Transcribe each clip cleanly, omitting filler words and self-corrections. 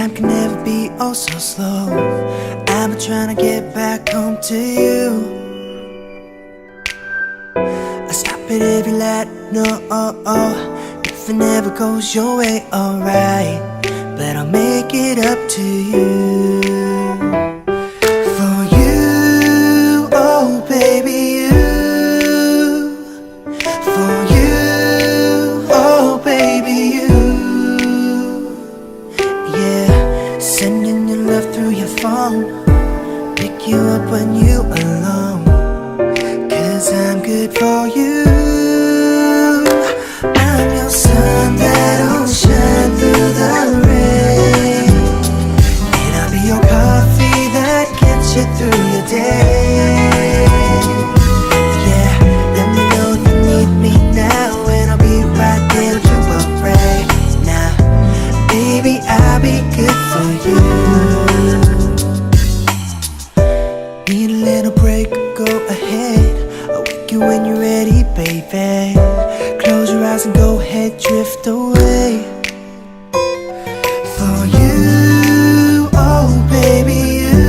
Time can never be oh so slow. I've been trying to get back home to you. I stop at every light, no, nothing ever goes your way, alright, but I'll make it up to you. For you, oh baby, you. For you, oh baby, you. Yeah, sending your love through your phone, pick you up when you alone, 'cause I'm good for you. I'm your sun that'll shine through the rain, and I'll be your coffee that gets you through your day. Yeah, let me know if you need me now, and I'll be right there to worry. Now, baby, I'll be good for you. Need a little break, go ahead, I'll wake you when you're ready, baby. Close your eyes and go ahead, drift away. For you, oh baby, you.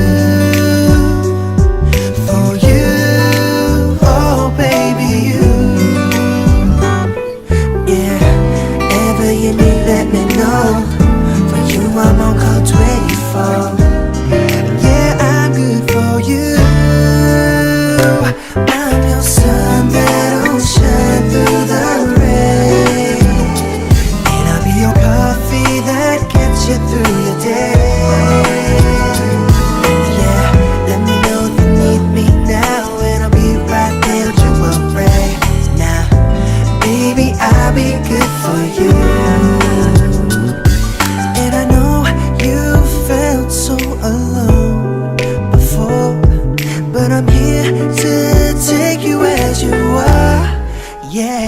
For you, oh baby, you. Yeah, ever you need, let me know. For you, I'm on call 24. Yeah, I'm good for you. I'm your sun that'll shine through the rain, and I'll be your coffee that gets you through your day. Yeah, let me know if you need me now, and I'll be right there to worry. Now, baby, I'll be good for you. And I know you felt so alone before, but I'm here to take you as you are. Yeah,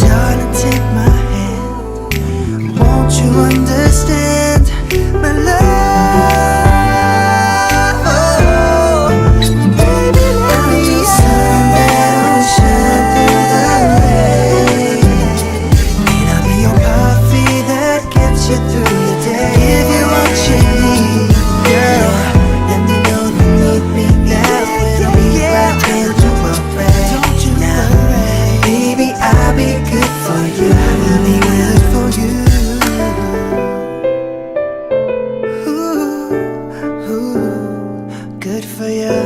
darling, take my hand. Won't you understand my love? Baby, I'm your sun that'll shine through the rain, and I'll be your coffee that gets you through your day. Give you what you need, girl. Let me know if you need me now, and I'll be right there to worry. Don't you worry, baby, I'll be good for you. I'll be good for you. Ooh, ooh, good for you.